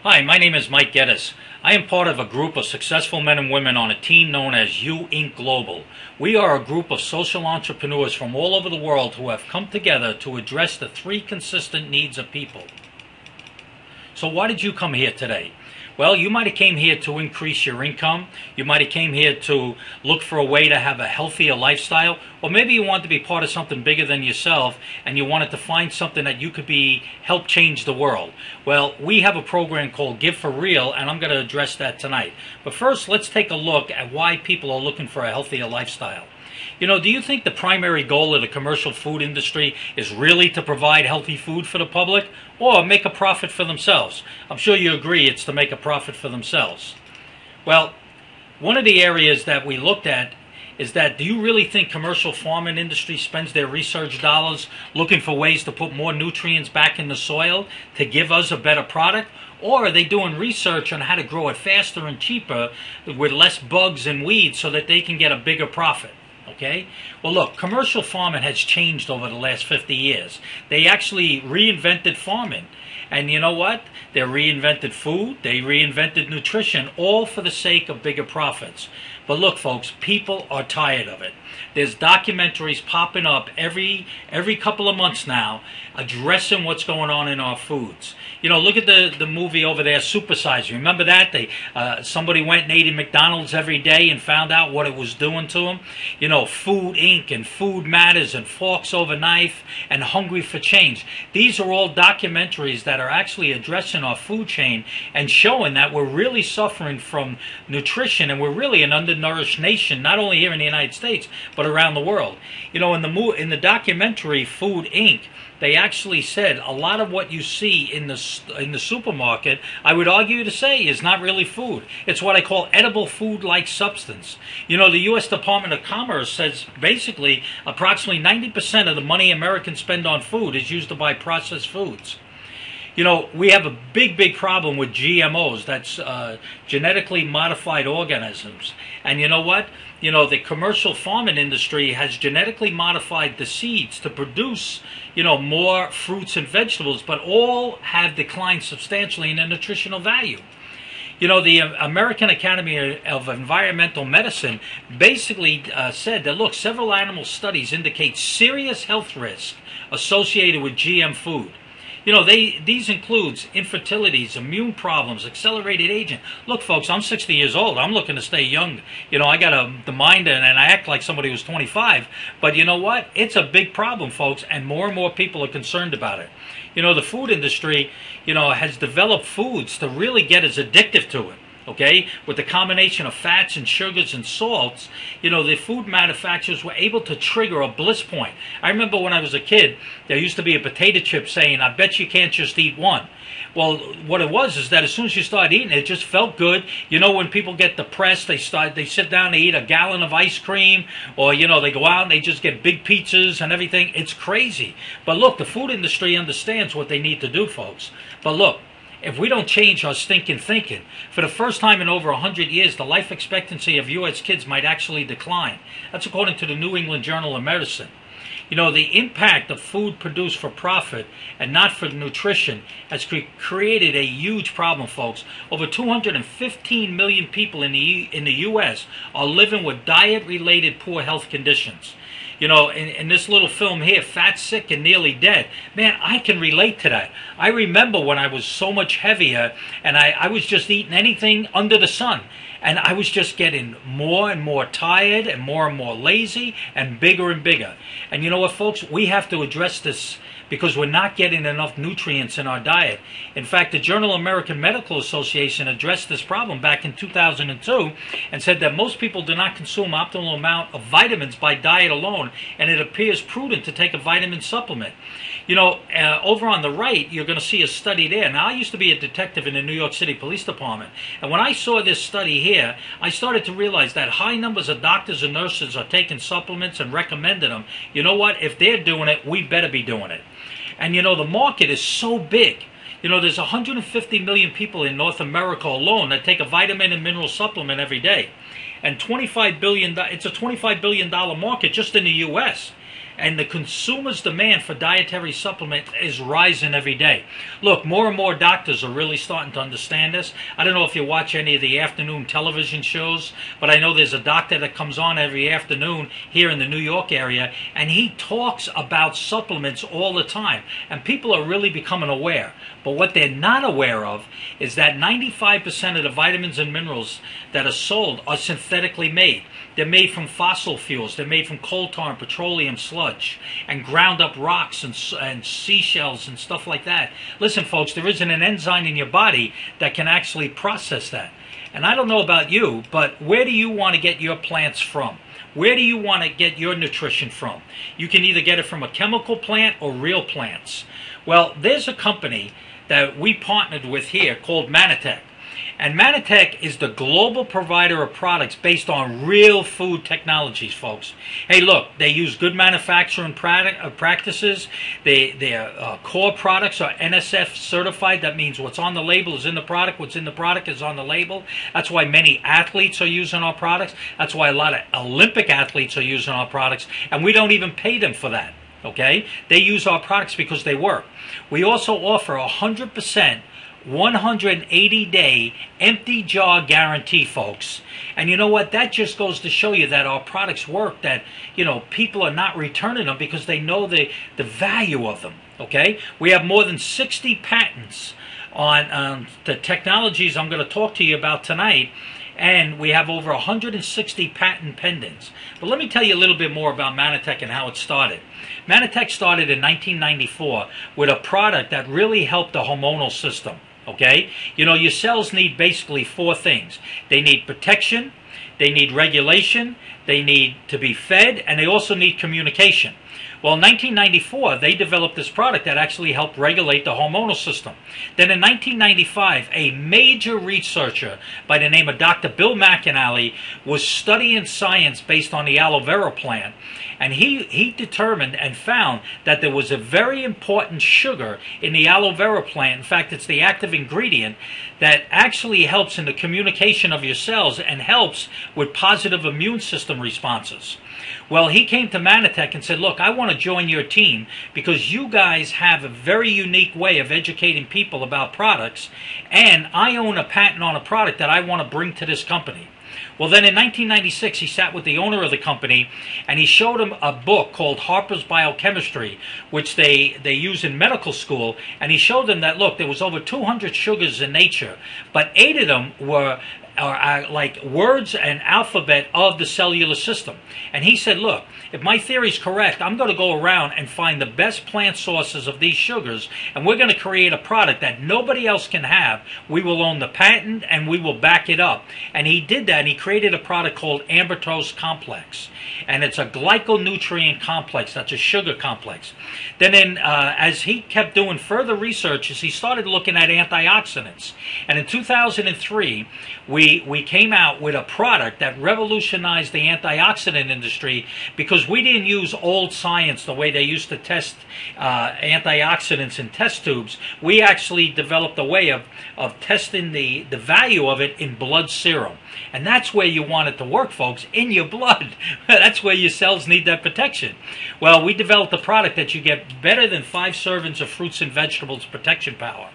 Hi, my name is Mike Geddes. I am part of a group of successful men and women on a team known as You Inc. Global. We are a group of social entrepreneurs from all over the world who have come together to address the three consistent needs of people. So why did you come here today? Well, you might have came here to increase your income. You might have came here to look for a way to have a healthier lifestyle. Or maybe you want to be part of something bigger than yourself and you wanted to find something that you could help change the world. Well, we have a program called Give for Real, and I'm going to address that tonight. But first, let's take a look at why people are looking for a healthier lifestyle. You know, do you think the primary goal of the commercial food industry is really to provide healthy food for the public or make a profit for themselves? I'm sure you agree it's to make a profit for themselves. Well, one of the areas that we looked at is that, do you really think commercial farming industry spends their research dollars looking for ways to put more nutrients back in the soil to give us a better product? Or are they doing research on how to grow it faster and cheaper with less bugs and weeds so that they can get a bigger profit? Okay? Well, look, commercial farming has changed over the last 50 years. They actually reinvented farming. And you know what? They reinvented food, they reinvented nutrition, all for the sake of bigger profits. But look, folks, people are tired of it. There's documentaries popping up every couple of months now addressing what's going on in our foods. You know, look at the movie over there, Supersize. Remember that? Somebody went and ate at McDonald's every day and found out what it was doing to them. You know, Food Inc. and Food Matters and Forks Over Knife and Hungry for Change. These are all documentaries that are actually addressing our food chain and showing that we're really suffering from nutrition and we're really an undernourished nation, not only here in the United States, but around the world. You know, in the documentary Food Inc., they actually said a lot of what you see in the supermarket, I would argue to say, is not really food. It's what I call edible food-like substance. You know, the U.S. Department of Commerce says basically approximately 90% of the money Americans spend on food is used to buy processed foods. You know, we have a big problem with GMOs. That's genetically modified organisms. And you know what? You know, the commercial farming industry has genetically modified the seeds to produce, you know, more fruits and vegetables, but all have declined substantially in their nutritional value. You know, the American Academy of Environmental Medicine basically said that, look, several animal studies indicate serious health risks associated with GM food. You know, these includes infertilities, immune problems, accelerated aging. Look, folks, I'm 60 years old. I'm looking to stay young. You know, I got the mind and I act like somebody who's 25. But you know what? It's a big problem, folks, and more people are concerned about it. You know, the food industry, you know, has developed foods to really get us addictive to it. Okay, with the combination of fats and sugars and salts, you know, the food manufacturers were able to trigger a bliss point. I remember when I was a kid, there used to be a potato chip saying, I bet you can't just eat one. Well, what it was is that as soon as you start eating it, it just felt good. You know, when people get depressed, they sit down, they eat a gallon of ice cream, or, you know, they go out and they just get big pizzas and everything. It's crazy. But look, the food industry understands what they need to do, folks. But look, if we don't change our stinking thinking, for the first time in over 100 years, the life expectancy of U.S. kids might actually decline. That's according to the New England Journal of Medicine. You know, the impact of food produced for profit and not for nutrition has created a huge problem, folks. Over 215 million people in the U.S. are living with diet-related poor health conditions. You know, in this little film here, Fat, Sick, and Nearly Dead, man, I can relate to that. I remember when I was so much heavier and I was just eating anything under the sun. And I was just getting more and more tired and more lazy and bigger. And you know what, folks? We have to address this because we're not getting enough nutrients in our diet. In fact, the Journal of American Medical Association addressed this problem back in 2002 and said that most people do not consume optimal amount of vitamins by diet alone, and it appears prudent to take a vitamin supplement. You know, over on the right, you're going to see a study there. Now, I used to be a detective in the New York City Police Department, and when I saw this study here, I started to realize that high numbers of doctors and nurses are taking supplements and recommending them. You know what? If they're doing it, we better be doing it. And you know, the market is so big. You know, there's 150 million people in North America alone that take a vitamin and mineral supplement every day. And it's a $25 billion market just in the U.S. and the consumer's demand for dietary supplement is rising every day. Look, more and more doctors are really starting to understand this. I don't know if you watch any of the afternoon television shows, but I know there's a doctor that comes on every afternoon here in the New York area, and he talks about supplements all the time, and people are really becoming aware. But what they're not aware of is that 95% of the vitamins and minerals that are sold are synthetically made. They're made from fossil fuels. They're made from coal tar and petroleum sludge and ground up rocks and seashells and stuff like that. Listen, folks, there isn't an enzyme in your body that can actually process that. And I don't know about you, but where do you want to get your plants from? Where do you want to get your nutrition from? You can either get it from a chemical plant or real plants. Well, there's a company that we partnered with here called Manatech. And Manatech is the global provider of products based on real food technologies, folks. Hey, look, they use good manufacturing practices. Their core products are NSF certified. That means what's on the label is in the product. What's in the product is on the label. That's why many athletes are using our products. That's why a lot of Olympic athletes are using our products. And we don't even pay them for that, okay? They use our products because they work. We also offer 100% 180-day empty jar guarantee, folks. And you know what? That just goes to show you that our products work, that, people are not returning them because they know the value of them, okay? We have more than 60 patents on the technologies I'm going to talk to you about tonight, and we have over 160 patent pendings. But let me tell you a little bit more about Manatech and how it started. Manatech started in 1994 with a product that really helped the hormonal system. Okay? Your cells need basically four things. They need protection, they need regulation, they need to be fed, and they also need communication. Well, in 1994, they developed this product that actually helped regulate the hormonal system. Then in 1995, a major researcher by the name of Dr. Bill McAnally was studying science based on the aloe vera plant, and he determined and found that there was a very important sugar in the aloe vera plant. In fact, it's the active ingredient that actually helps in the communication of your cells and helps with positive immune system responses. Well, he came to Manatech and said, look, I want to join your team because you guys have a very unique way of educating people about products, and I own a patent on a product that I want to bring to this company. Well, then in 1996, he sat with the owner of the company, and he showed him a book called Harper's Biochemistry, which they use in medical school, and he showed them that, look, there was over 200 sugars in nature, but 8 of them were like words and alphabet of the cellular system. And he said, look, if my theory is correct, I'm going to go around and find the best plant sources of these sugars, and we're going to create a product that nobody else can have. We will own the patent, and we will back it up. And he did that, and he created a product called Ambertose Complex. And it's a glyconutrient complex. That's a sugar complex. Then as he kept doing further researches, he started looking at antioxidants. And in 2003, we came out with a product that revolutionized the antioxidant industry because we didn't use old science the way they used to test antioxidants in test tubes. We actually developed a way of testing the value of it in blood serum. And that's where you want it to work, folks, in your blood. That's where your cells need that protection. Well, we developed a product that you get better than 5 servings of fruits and vegetables protection power.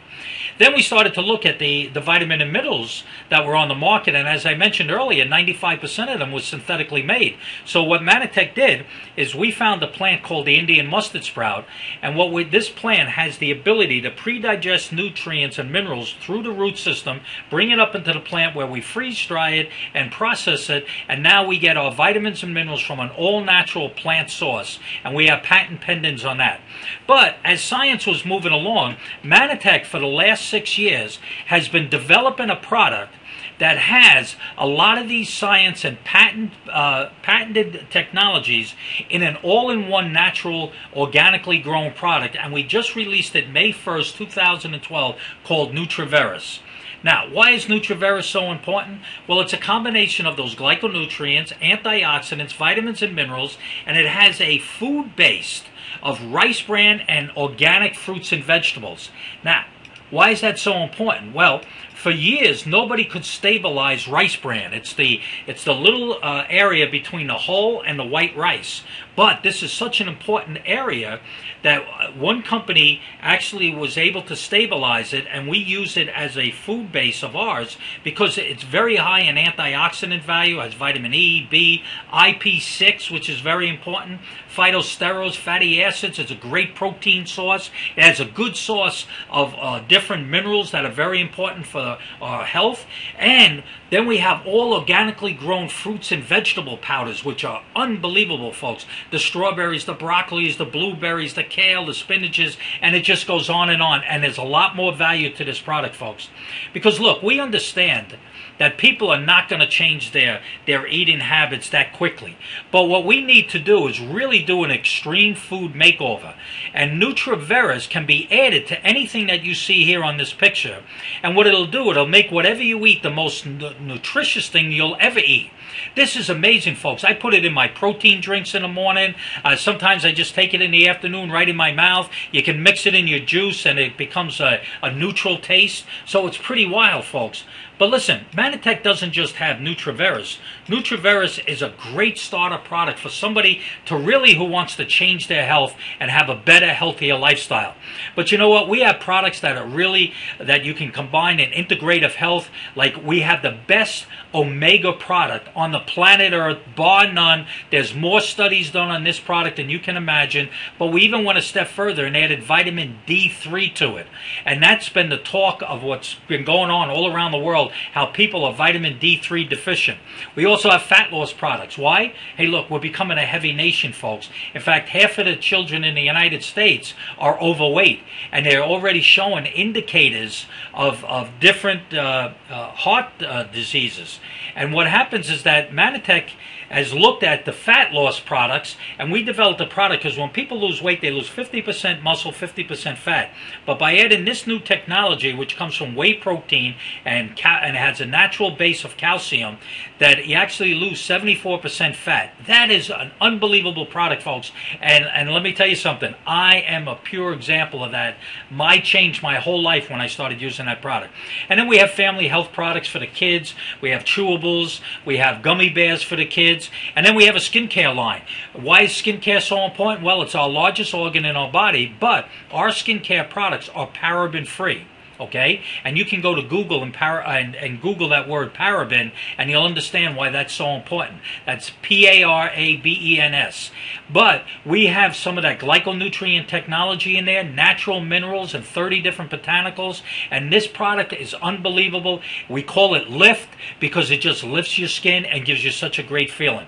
Then we started to look at the vitamin and minerals that were on the market, and as I mentioned earlier, 95% of them was synthetically made. So what Manatech did is we found a plant called the Indian mustard sprout, and this plant has the ability to pre-digest nutrients and minerals through the root system, bring it up into the plant where we freeze-dry it and process it, and now we get our vitamins and minerals from an all-natural plant source, and we have patent pendings on that. But as science was moving along, Manatech for the last 6 years has been developing a product that has a lot of these science and patented technologies in an all-in-one natural, organically grown product, and we just released it May 1st, 2012, called Nutriveris. Now, why is Nutriveris so important? Well, it's a combination of those glyconutrients, antioxidants, vitamins, and minerals, and it has a food base of rice bran and organic fruits and vegetables. Now, Why is that so important? Well, for years nobody could stabilize rice bran. It's the little area between the hull and the white rice. But this is such an important area that one company actually was able to stabilize it, and we use it as a food base of ours because it's very high in antioxidant value, has vitamin E, B, IP6, which is very important, phytosterols, fatty acids. It's a great protein source. It has a good source of different minerals that are very important for our health. And then we have all organically grown fruits and vegetable powders, which are unbelievable, folks. The strawberries, the broccolis, the blueberries, the kale, the spinaches, and it just goes on. And there's a lot more value to this product, folks. Because look, we understand that people are not going to change their eating habits that quickly. But what we need to do is really do an extreme food makeover. And Nutraveris can be added to anything that you see here on this picture. And what it'll do, it'll make whatever you eat the most nutritious thing you'll ever eat. This is amazing, folks. I put it in my protein drinks in the morning. Sometimes I just take it in the afternoon right in my mouth. You can mix it in your juice and it becomes a neutral taste. So it's pretty wild, folks. But listen, Manitech doesn't just have Nutraveris. Nutraveris is a great starter product for somebody who wants to change their health and have a better, healthier lifestyle. But you know what? We have products that you can combine in integrative health. Like we have the best omega product on the planet Earth, bar none. There's more studies done on this product than you can imagine. But we even went a step further and added vitamin D3 to it. And that's been the talk of what's been going on all around the world, how people are vitamin D3 deficient. We also have fat loss products. Why? Hey, look, we're becoming a heavy nation, folks. In fact, half of the children in the United States are overweight, and they're already showing indicators of different heart diseases. And what happens is that Manitech has looked at the fat loss products, and we developed a product because when people lose weight, they lose 50% muscle, 50% fat. But by adding this new technology, which comes from whey protein and has a natural base of calcium, that you actually lose 74% fat. That is an unbelievable product, folks. And let me tell you something. I am a pure example of that. I changed my whole life when I started using that product. And then we have family health products for the kids. We have chewables. We have gummy bears for the kids. And then we have a skincare line. Why is skincare so important? Well, it's our largest organ in our body, but our skincare products are paraben-free. Okay, and you can go to Google and Google that word paraben, and you'll understand why that's so important. That's PARABENS. But we have some of that glyconutrient technology in there, natural minerals, and 30 different botanicals. And this product is unbelievable. We call it Lift because it just lifts your skin and gives you such a great feeling.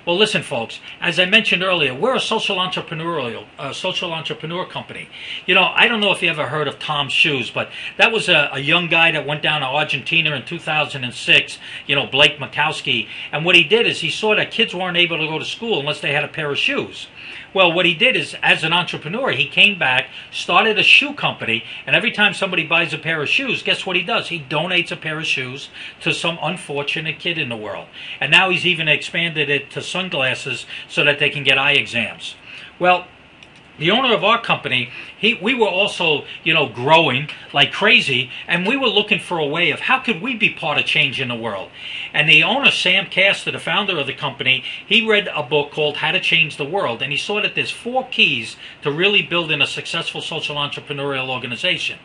Well, listen, folks, as I mentioned earlier, we're a social entrepreneur company. You know, I don't know if you ever heard of Tom's Shoes, but that was a young guy that went down to Argentina in 2006, Blake Makowski. And what he did is he saw that kids weren't able to go to school unless they had a pair of shoes. Well, what he did is, as an entrepreneur, he came back, started a shoe company, and every time somebody buys a pair of shoes, guess what he does? He donates a pair of shoes to some unfortunate kid in the world. And now he's even expanded it to sunglasses so that they can get eye exams. Well, the owner of our company, we were also, growing like crazy, and we were looking for a way of how could we be part of change in the world. And the owner, Sam Castor, the founder of the company, he read a book called How to Change the World, and he saw that there's 4 keys to really building a successful social entrepreneurial organization.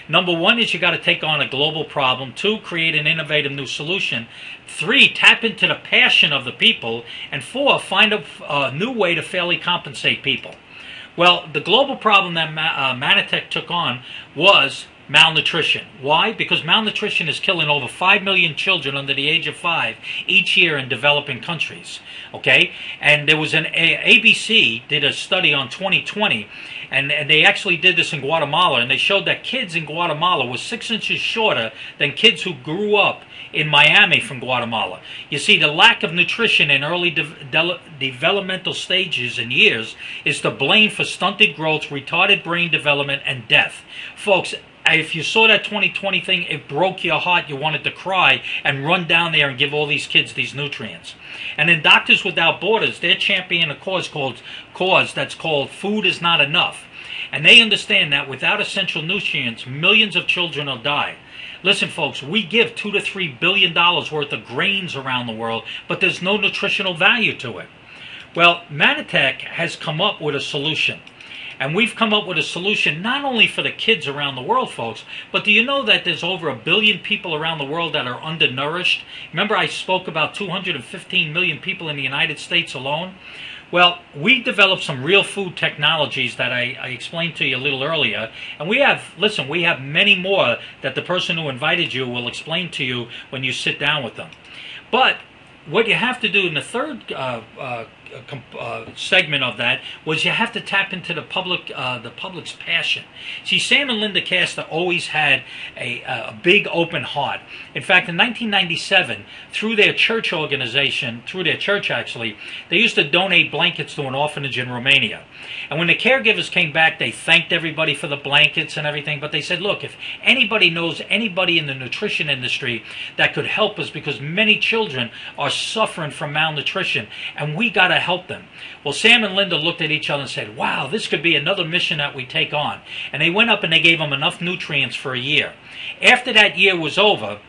Number 1 is you got to take on a global problem. 2, create an innovative new solution. 3, tap into the passion of the people. And 4, find a new way to fairly compensate people. Well, the global problem that Manitech took on was malnutrition. Why? Because malnutrition is killing over 5 million children under the age of 5 each year in developing countries. Okay? And there was ABC did a study on 2020, and they actually did this in Guatemala, and they showed that kids in Guatemala were 6 inches shorter than kids who grew up in Miami from Guatemala. You see, the lack of nutrition in early developmental stages and years is to blame for stunted growth, retarded brain development, and death. Folks, if you saw that 2020 thing, it broke your heart. You wanted to cry and run down there and give all these kids these nutrients. And then Doctors Without Borders, they're championing a cause that's called Food Is Not Enough. And they understand that without essential nutrients, millions of children will die. Listen, folks, we give $2 to $3 billion worth of grains around the world, but there's no nutritional value to it. Well, Manatech has come up with a solution. And we've come up with a solution not only for the kids around the world, folks, but do you know that there's over 1 billion people around the world that are undernourished? Remember I spoke about 215 million people in the United States alone? Well, we developed some real food technologies that I explained to you a little earlier. And we have many more that the person who invited you will explain to you when you sit down with them. But what you have to do in the third segment of that was you have to tap into the public's passion. See, Sam and Linda Castor always had a big open heart. In fact, in 1997, through their church organization, through their church actually, they used to donate blankets to an orphanage in Romania. And when the caregivers came back, they thanked everybody for the blankets and everything, but they said, look, if anybody knows anybody in the nutrition industry that could help us, because many children are suffering from malnutrition, and we got to help them. Well, Sam and Linda looked at each other and said, wow, this could be another mission that we take on. And they went up and they gave them enough nutrients for a year. After that year was over,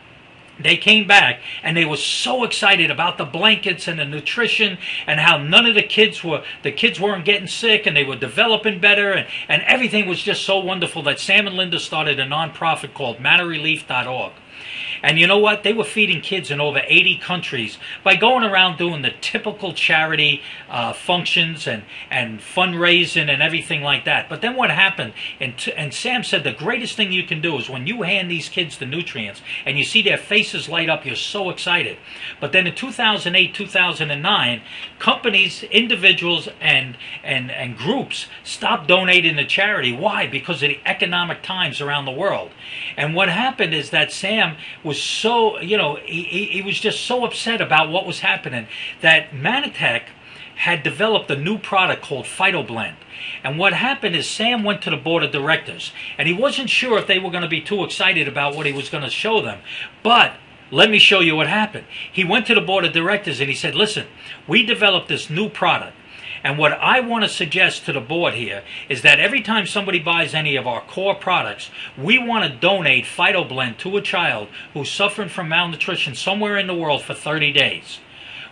they came back and they were so excited about the blankets and the nutrition and how none of the kids weren't getting sick and they were developing better, and everything was just so wonderful that Sam and Linda started a nonprofit called MannaRelief.org. And you know what? They were feeding kids in over 80 countries by going around doing the typical charity functions and fundraising and everything like that. But then what happened, and Sam said the greatest thing you can do is when you hand these kids the nutrients and you see their faces light up, you're so excited. But then in 2008, 2009, companies, individuals, and groups stopped donating to charity. Why? Because of the economic times around the world. And what happened is that Sam was so, he was just so upset about what was happening that Manatech had developed a new product called PhytoBlend. And what happened is Sam went to the board of directors, and he wasn't sure if they were going to be too excited about what he was going to show them. But let me show you what happened. He went to the board of directors and he said, listen, we developed this new product. And what I want to suggest to the board here is that every time somebody buys any of our core products, we want to donate PhytoBlend to a child who's suffering from malnutrition somewhere in the world for 30 days.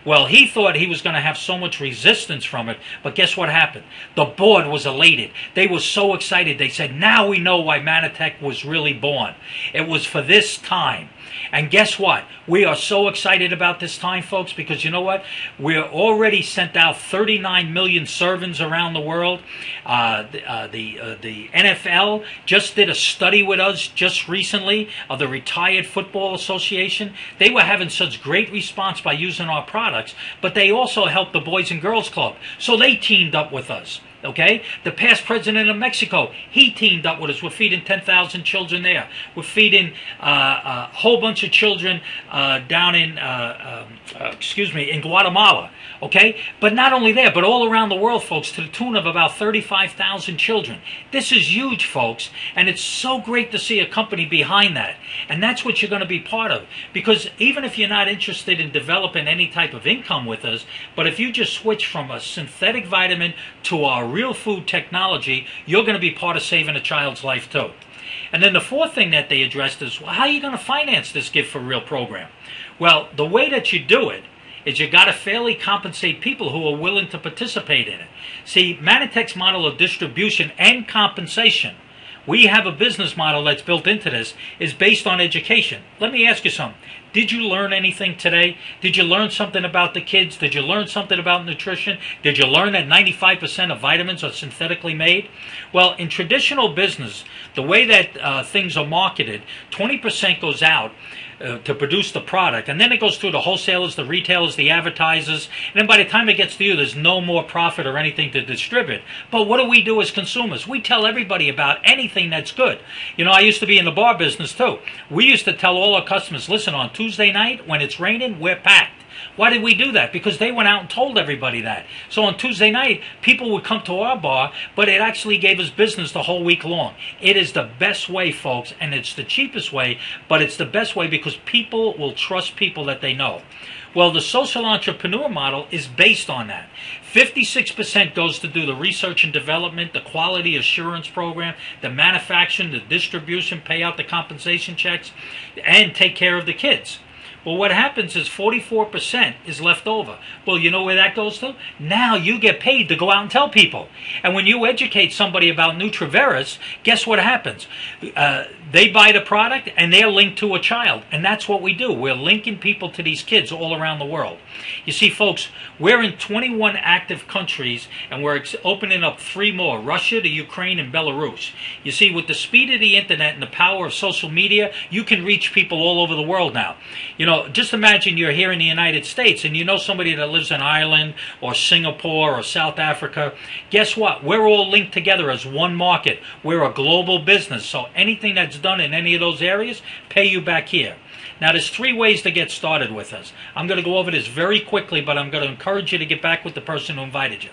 Well, he thought he was going to have so much resistance from it, but guess what happened? The board was elated. They were so excited. They said, now we know why Manatech was really born. It was for this time. And guess what? We are so excited about this time, folks, because you know what? We're already sent out 39 million servants around the world. The NFL just did a study with us just recently of the Retired Football Association. They were having such great response by using our products, but they also helped the Boys and Girls Club. So they teamed up with us. Okay? The past president of Mexico, he teamed up with us. We're feeding 10,000 children there. We're feeding a whole bunch of children down in, in Guatemala. Okay? But not only there, but all around the world, folks, to the tune of about 35,000 children. This is huge, folks, and it's so great to see a company behind that. And that's what you're going to be part of. Because even if you're not interested in developing any type of income with us, but if you just switch from a synthetic vitamin to our real food technology, you're going to be part of saving a child's life too. And then the fourth thing that they addressed is, well, how are you going to finance this Give for Real program? Well, the way that you do it is you got to fairly compensate people who are willing to participate in it. See, Manatech's model of distribution and compensation, we have a business model that's built into this, is based on education. Let me ask you something. Did you learn anything today? Did you learn something about the kids? Did you learn something about nutrition? Did you learn that 95% of vitamins are synthetically made? Well, in traditional business, the way that things are marketed, 20% goes out to produce the product, and then it goes through the wholesalers, the retailers, the advertisers, and then by the time it gets to you, there's no more profit or anything to distribute. But what do we do as consumers? We tell everybody about anything that's good. You know, I used to be in the bar business too. We used to tell all our customers, listen, on Tuesday night when it's raining, we're packed. Why did we do that? Because they went out and told everybody that. So on Tuesday night, people would come to our bar, but it actually gave us business the whole week long. It is the best way, folks, and it's the cheapest way, but it's the best way because people will trust people that they know. Well, the social entrepreneur model is based on that. 56% goes to do the research and development, the quality assurance program, the manufacturing, the distribution, pay out the compensation checks, and take care of the kids. Well, what happens is 44% is left over. Well, you know where that goes to? Now you get paid to go out and tell people. And when you educate somebody about Nutraveris, guess what happens? They buy the product and they're linked to a child. And that's what we do. We're linking people to these kids all around the world. You see, folks, we're in 21 active countries and we're opening up 3 more, Russia, the Ukraine, and Belarus. You see, with the speed of the internet and the power of social media, you can reach people all over the world now. You know, just imagine you're here in the United States and you know somebody that lives in Ireland or Singapore or South Africa. Guess what? We're all linked together as one market. We're a global business. So anything that's done in any of those areas, pay you back here. Now, there's 3 ways to get started with us. I'm going to go over this very quickly, but I'm going to encourage you to get back with the person who invited you.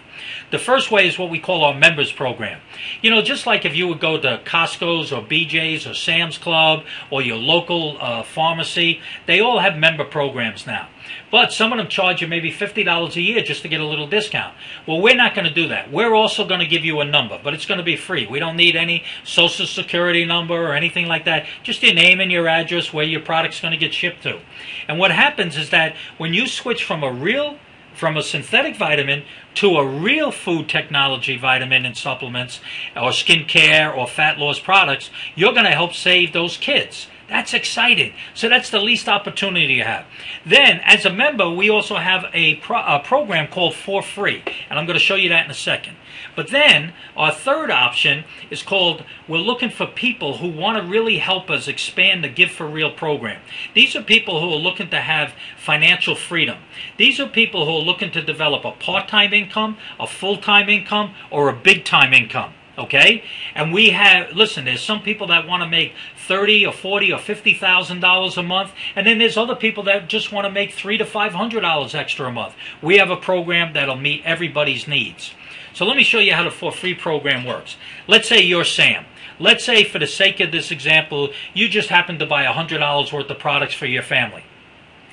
The first way is what we call our members program. You know, just like if you would go to Costco's or BJ's or Sam's Club or your local pharmacy, they all have member programs now. But some of them charge you maybe $50 a year just to get a little discount. Well, we're not going to do that. We're also going to give you a number, but it's going to be free. We don't need any social security number or anything like that. Just your name and your address where your product's going to get shipped to. And what happens is that when you switch from a synthetic vitamin to a real food technology vitamin and supplements or skincare or fat loss products, you're going to help save those kids. That's exciting. So that's the least opportunity you have. Then, as a member, we also have a program called For Free, and I'm going to show you that in a second. But then, our third option is called, we're looking for people who want to really help us expand the Give for Real program. These are people who are looking to have financial freedom. These are people who are looking to develop a part-time income, a full-time income, or a big-time income. Okay? And we have, listen, there's some people that want to make $30,000 or $40,000 or $50,000 a month, and then there's other people that just want to make $300 to $500 extra a month. We have a program that'll meet everybody's needs. So let me show you how the For Free program works. Let's say you're Sam. Let's say, for the sake of this example, you just happen to buy $100 worth of products for your family.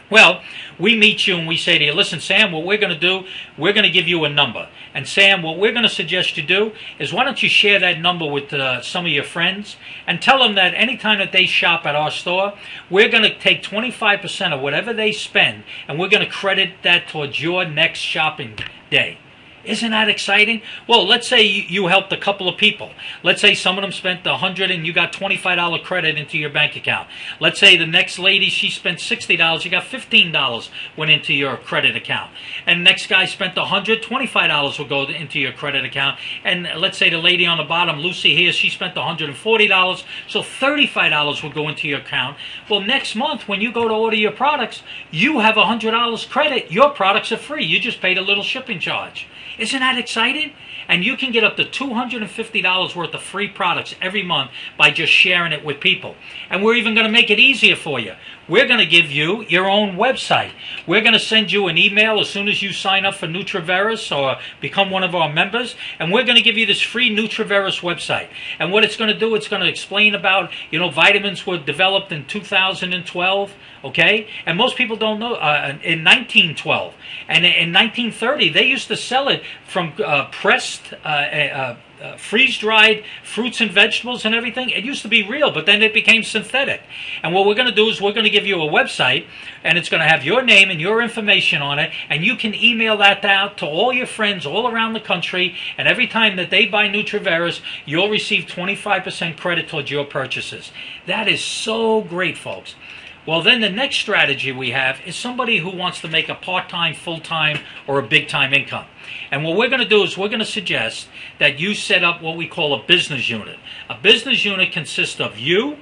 Well, we meet you and we say to you, listen, Sam, what we're going to do, we're going to give you a number. And Sam, what we're going to suggest you do is why don't you share that number with some of your friends and tell them that anytime that they shop at our store, we're going to take 25% of whatever they spend and we're going to credit that towards your next shopping day. Isn't that exciting? Well, let's say you helped a couple of people. Let's say some of them spent $100 and you got $25 credit into your bank account. Let's say the next lady, she spent $60, you got $15 went into your credit account. And the next guy spent $100, $25 will go into your credit account. And let's say the lady on the bottom, Lucy here, she spent $140, so $35 will go into your account. Well, next month when you go to order your products, you have $100 credit. Your products are free. You just paid a little shipping charge. Isn't that exciting? And you can get up to $250 worth of free products every month by just sharing it with people. And we're even going to make it easier for you. We're going to give you your own website. We're going to send you an email as soon as you sign up for Nutraveris or become one of our members. And we're going to give you this free Nutraveris website. And what it's going to do, it's going to explain about, you know, vitamins were developed in 2012. Okay? And most people don't know, in 1912. And in 1930, they used to sell it from pressed, freeze-dried fruits and vegetables and everything. It used to be real, but then it became synthetic. And what we're going to do is we're going to give you a website, and it's going to have your name and your information on it, and you can email that out to all your friends all around the country, and every time that they buy Nutraveris, you'll receive 25% credit towards your purchases. That is so great, folks. Well, then the next strategy we have is somebody who wants to make a part-time, full-time, or a big-time income. And what we're going to do is we're going to suggest that you set up what we call a business unit. A business unit consists of you,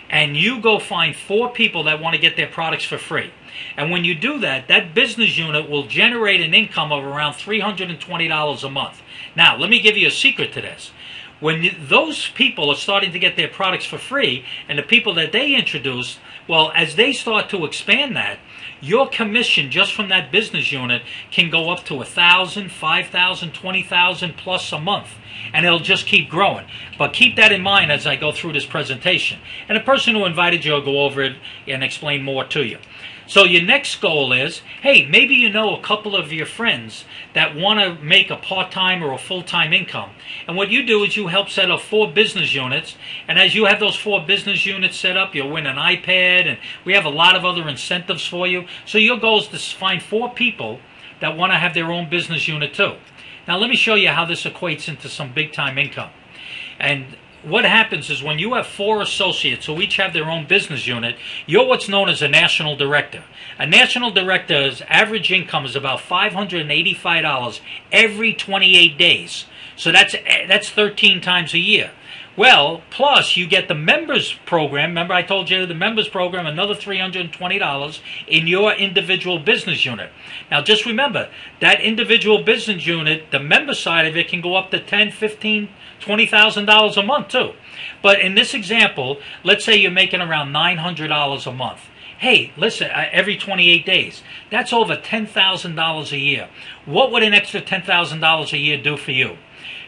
and you go find 4 people that want to get their products for free. And when you do that, that business unit will generate an income of around $320 a month. Now, let me give you a secret to this. When those people are starting to get their products for free, and the people that they introduce, well, as they start to expand that, your commission just from that business unit can go up to 1,000, 5,000, 20,000 plus a month, and it'll just keep growing. But keep that in mind as I go through this presentation. And the person who invited you will go over it and explain more to you. So your next goal is, hey, maybe you know a couple of your friends that want to make a part-time or a full-time income. And what you do is you help set up 4 business units. And as you have those 4 business units set up, you'll win an iPad. And we have a lot of other incentives for you. So your goal is to find 4 people that want to have their own business unit too. Now let me show you how this equates into some big-time income. And what happens is when you have 4 associates who each have their own business unit, you're what's known as a national director. A national director's average income is about $585 every 28 days. So that's 13 times a year. Well, plus you get the members program. Remember I told you the members program, another $320 in your individual business unit. Now just remember, that individual business unit, the member side of it can go up to $10,000, $15,000, $20,000 a month too. But in this example, let's say you're making around $900 a month. Hey, listen, every 28 days. That's over $10,000 a year. What would an extra $10,000 a year do for you?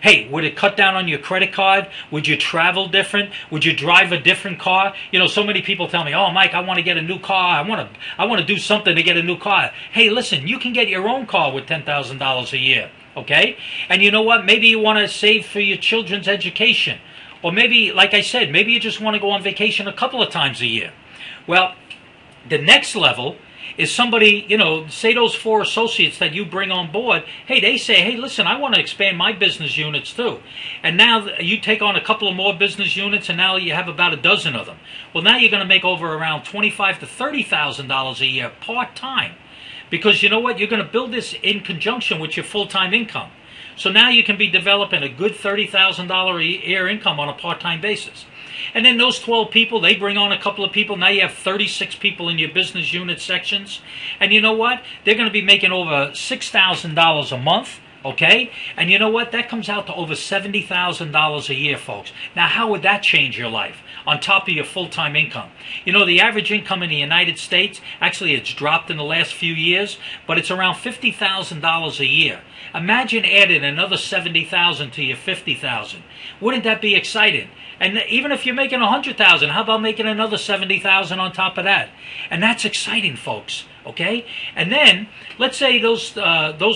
Hey, would it cut down on your credit card? Would you travel different? Would you drive a different car? You know, so many people tell me, oh, Mike, I want to get a new car. I want to do something to get a new car. Hey, listen, you can get your own car with $10,000 a year, okay? And you know what? Maybe you want to save for your children's education. Or maybe, like I said, maybe you just want to go on vacation a couple of times a year. Well, the next level is somebody, you know, say those 4 associates that you bring on board, hey, they say, hey, listen, I want to expand my business units too. And now you take on a couple of more business units, and now you have about a dozen of them. Well, now you're going to make over around $25,000 to $30,000 a year part-time. Because you know what? You're going to build this in conjunction with your full-time income. So now you can be developing a good $30,000 a year income on a part-time basis. And then those 12 people, they bring on a couple of people. Now you have 36 people in your business unit sections. And you know what? They're going to be making over $6,000 a month. Okay? And you know what? That comes out to over $70,000 a year, folks. Now, how would that change your life on top of your full-time income? You know, the average income in the United States, actually it's dropped in the last few years, but it's around $50,000 a year. Imagine adding another $70,000 to your $50,000. Wouldn't that be exciting? And even if you're making $100,000, how about making another $70,000 on top of that? And that's exciting, folks. Okay? And then, let's say those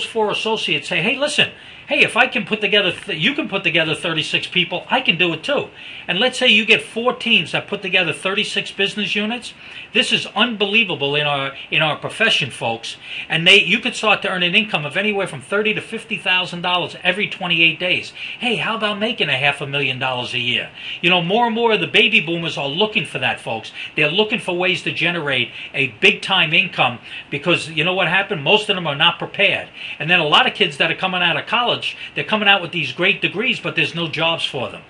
4 associates say, hey, listen, hey, if I can put together, you can put together 36 people, I can do it too. And let's say you get 4 teams that put together 36 business units. This is unbelievable in our profession, folks. And you could start to earn an income of anywhere from $30,000 to $50,000 every 28 days. Hey, how about making $500,000 a year? You know, more and more of the baby boomers are looking for that, folks. They're looking for ways to generate a big-time income because you know what happened? Most of them are not prepared. And then a lot of kids that are coming out of college, they're coming out with these great degrees, but there's no jobs for them.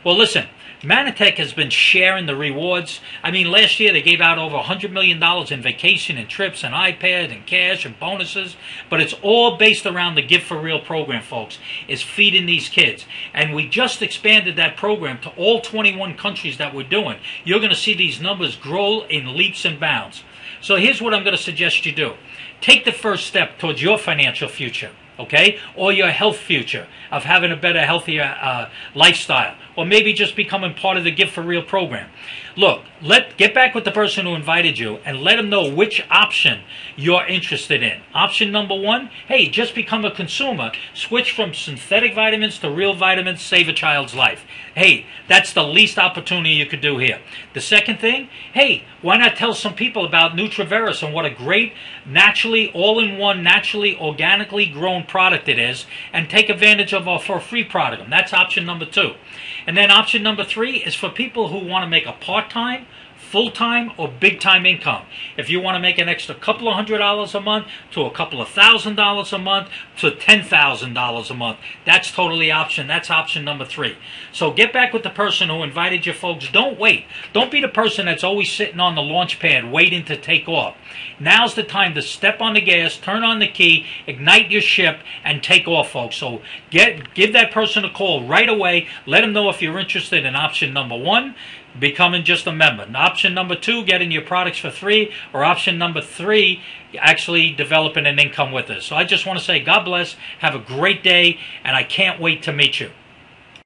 Well, listen, Manatech has been sharing the rewards. I mean, last year they gave out over $100 million in vacation and trips and iPad and cash and bonuses. But it's all based around the Give for Real program, folks. It's feeding these kids. And we just expanded that program to all 21 countries that we're doing. You're going to see these numbers grow in leaps and bounds. So here's what I'm going to suggest you do. Take the first step towards your financial future. Okay, or your health future of having a better, healthier lifestyle, or maybe just becoming part of the Give for Real program. Look, get back with the person who invited you and let them know which option you're interested in. Option number 1, hey, just become a consumer. Switch from synthetic vitamins to real vitamins, save a child's life. Hey, that's the least opportunity you could do here. The second thing, hey, why not tell some people about Nutraveris and what a great, naturally, all-in-one, naturally, organically grown product it is, and take advantage of for a free product. And that's option number 2. And then option number 3 is for people who want to make a part-time, full-time or big-time income. If you want to make an extra couple of $100 a month to a couple of $1,000 a month to $10,000 a month, that's totally option. That's option number 3. So get back with the person who invited you folks. Don't wait. Don't be the person that's always sitting on the launch pad waiting to take off. Now's the time to step on the gas, turn on the key, ignite your ship, and take off, folks. So give that person a call right away. Let them know if you're interested in option number 1, becoming just a member. And option number 2, getting your products for free, or option number 3, actually developing an income with us. So I just want to say God bless, have a great day, and I can't wait to meet you.